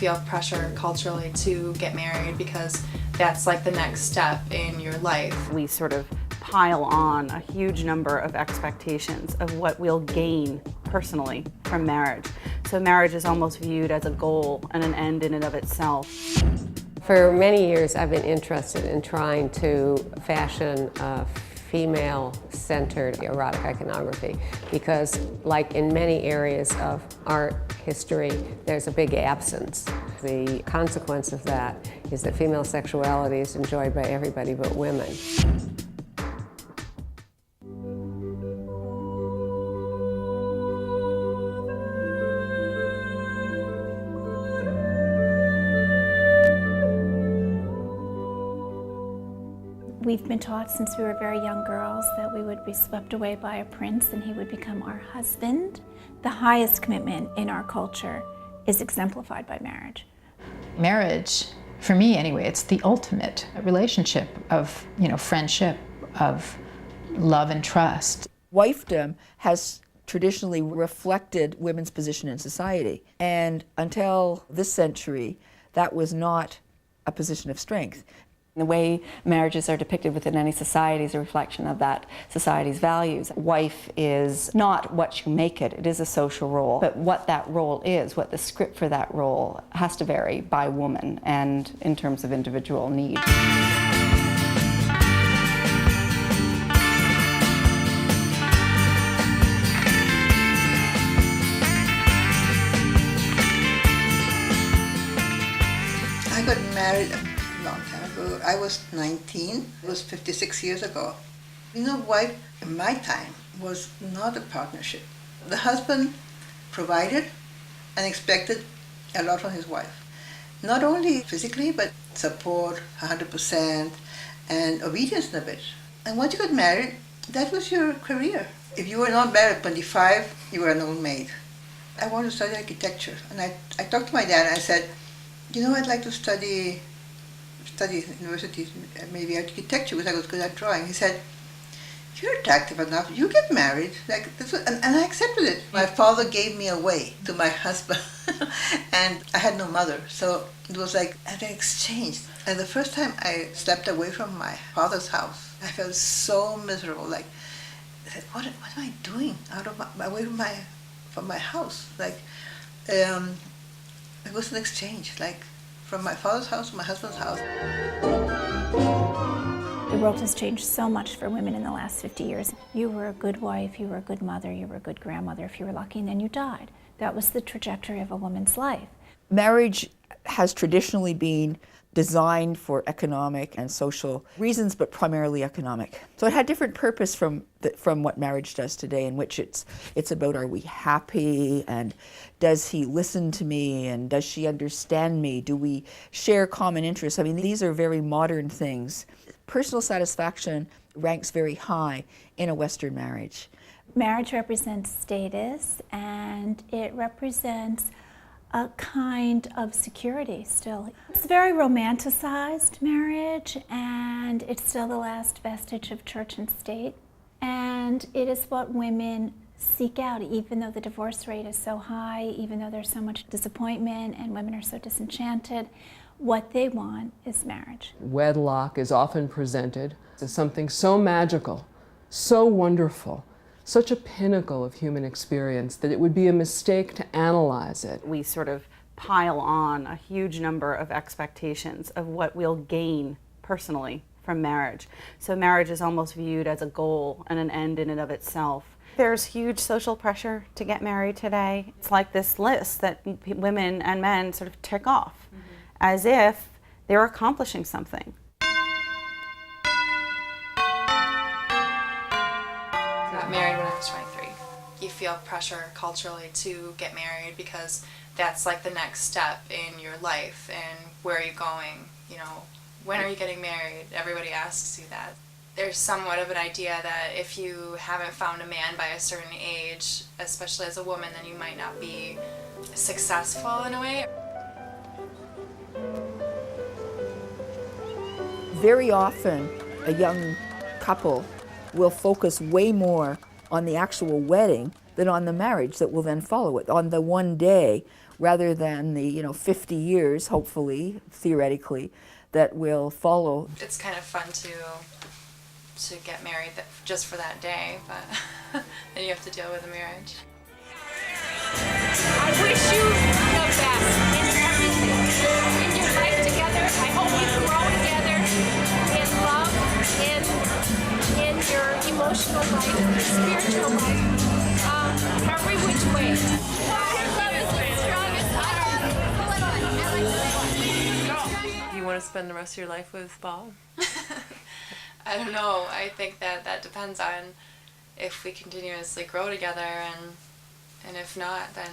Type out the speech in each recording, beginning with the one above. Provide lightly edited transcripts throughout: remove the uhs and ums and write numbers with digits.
feel pressure culturally to get married because that's like the next step in your life. We sort of pile on a huge number of expectations of what we'll gain personally from marriage. So marriage is almost viewed as a goal and an end in and of itself. For many years I've been interested in trying to fashion a female-centered erotic iconography because, like in many areas of art history, there's a big absence. The consequence of that is that female sexuality is enjoyed by everybody but women. We've been taught since we were very young girls that we would be swept away by a prince and he would become our husband. The highest commitment in our culture is exemplified by marriage. Marriage, for me anyway, it's the ultimate relationship of, friendship, of love and trust. Wifedom has traditionally reflected women's position in society, and until this century, that was not a position of strength. The way marriages are depicted within any society is a reflection of that society's values. Wife is not what you make it, it is a social role. But what that role is, what the script for that role, has to vary by woman and in terms of individual need. I got married a long time ago. I was 19. It was 56 years ago. Wife in my time was not a partnership. The husband provided and expected a lot from his wife. Not only physically, but support, 100%, and obedience in a bit. And once you got married, that was your career. If you were not married at 25, you were an old maid. I wanted to study architecture, and I talked to my dad and I said, I'd like to study at university, maybe architecture, because I was good at drawing. He said, you're attractive enough, you get married. And I accepted it. My father gave me away to my husband, and I had no mother, so it was like an exchange. And the first time I slept away from my father's house, I felt so miserable. I said, what am I doing away from my house? It was an exchange, from my father's house to my husband's house. The world has changed so much for women in the last 50 years. You were a good wife, you were a good mother, you were a good grandmother if you were lucky, and then you died. That was the trajectory of a woman's life. Marriage has traditionally been designed for economic and social reasons, but primarily economic. So it had different purpose from what marriage does today, in which it's about, are we happy, and does he listen to me, and does she understand me? Do we share common interests? I mean, these are very modern things. Personal satisfaction ranks very high in a Western marriage. Marriage represents status, and it represents a kind of security still. It's very romanticized, marriage, and it's still the last vestige of church and state. And it is what women seek out, even though the divorce rate is so high, even though there's so much disappointment and women are so disenchanted. What they want is marriage. Wedlock is often presented as something so magical, so wonderful, such a pinnacle of human experience that it would be a mistake to analyze it. We sort of pile on a huge number of expectations of what we'll gain personally from marriage. So marriage is almost viewed as a goal and an end in and of itself. There's huge social pressure to get married today. It's like this list that women and men sort of tick off as if they're accomplishing something. I got married when I was 23. You feel pressure culturally to get married because that's like the next step in your life, and where are you going, when are you getting married? Everybody asks you that. There's somewhat of an idea that if you haven't found a man by a certain age, especially as a woman, then you might not be successful in a way. Very often, a young couple will focus way more on the actual wedding than on the marriage that will then follow it, on the one day rather than the 50 years, hopefully, theoretically, that will follow. It's kind of fun to get married just for that day, but then you have to deal with the marriage. I wish you the best in everything, in your life together. I hope you grow together in love, in your emotional life, your spiritual life, every which way. Love is the strongest. Do you want to spend the rest of your life with Bob? I don't know. I think that depends on if we continuously grow together, and if not, then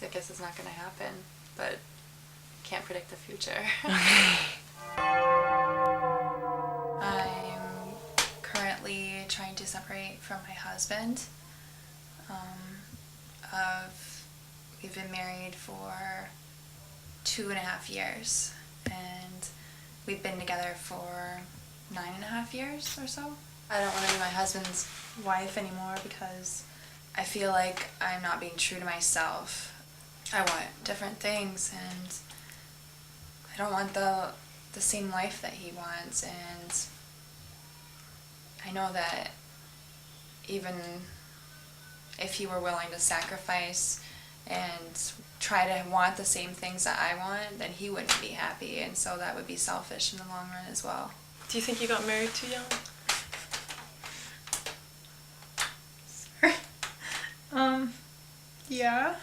I guess it's not going to happen. But can't predict the future. I'm currently trying to separate from my husband. We've been married for 2.5 years, and we've been together for 9.5 years or so. I don't want to be my husband's wife anymore because I feel like I'm not being true to myself. I want different things, and I don't want the same life that he wants, and I know that even if he were willing to sacrifice and try to want the same things that I want, then he wouldn't be happy, and so that would be selfish in the long run as well. Do you think you got married too young? Yeah.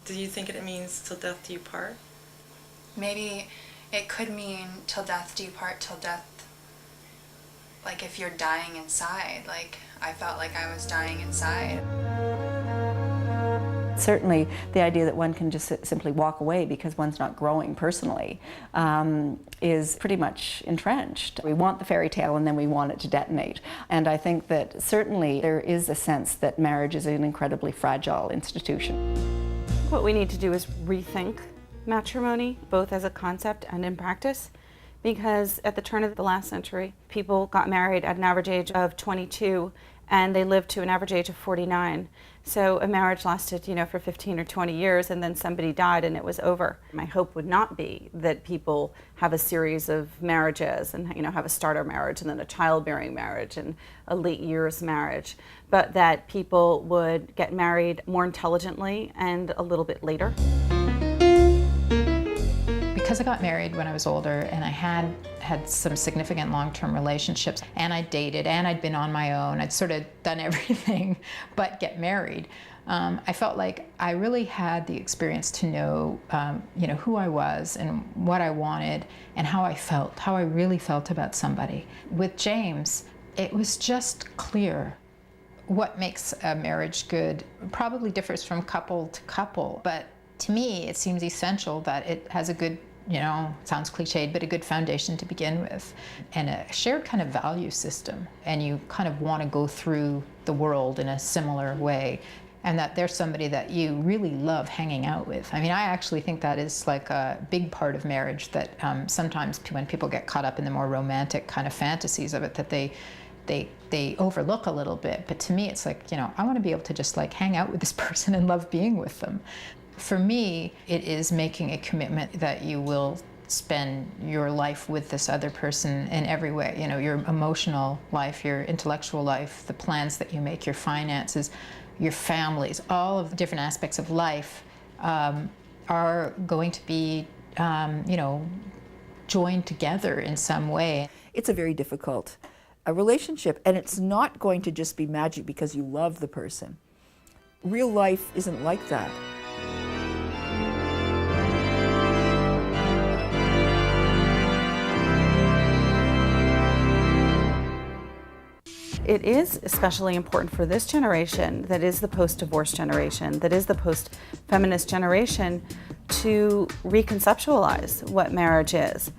Do you think it means till death do you part? Maybe it could mean till death do you part, till death, like if you're dying inside. Like I felt like I was dying inside. Certainly, the idea that one can just simply walk away because one's not growing personally is pretty much entrenched. We want the fairy tale and then we want it to detonate. And I think that certainly there is a sense that marriage is an incredibly fragile institution. What we need to do is rethink matrimony, both as a concept and in practice, because at the turn of the last century, people got married at an average age of 22 and they lived to an average age of 49. So a marriage lasted, for 15 or 20 years, and then somebody died and it was over. My hope would not be that people have a series of marriages and have a starter marriage and then a childbearing marriage and a late years marriage, but that people would get married more intelligently and a little bit later. Because I got married when I was older and I had some significant long-term relationships, and I dated and I'd been on my own, I'd sort of done everything but get married. I felt like I really had the experience to know, who I was and what I wanted and how I really felt about somebody. With James, it was just clear. What makes a marriage good probably differs from couple to couple, but to me, it seems essential that it has a good, sounds cliched, but a good foundation to begin with, and a shared kind of value system. And you kind of want to go through the world in a similar way, and that there's somebody that you really love hanging out with. I mean, I actually think that is like a big part of marriage that sometimes when people get caught up in the more romantic kind of fantasies of it, that they overlook a little bit. But to me, it's like, I want to be able to just like hang out with this person and love being with them. For me, it is making a commitment that you will spend your life with this other person in every way. Your emotional life, your intellectual life, the plans that you make, your finances, your families, all of the different aspects of life are going to be, joined together in some way. It's a very difficult relationship, and it's not going to just be magic because you love the person. Real life isn't like that. It is especially important for this generation, that is the post-divorce generation, that is the post-feminist generation, to reconceptualize what marriage is.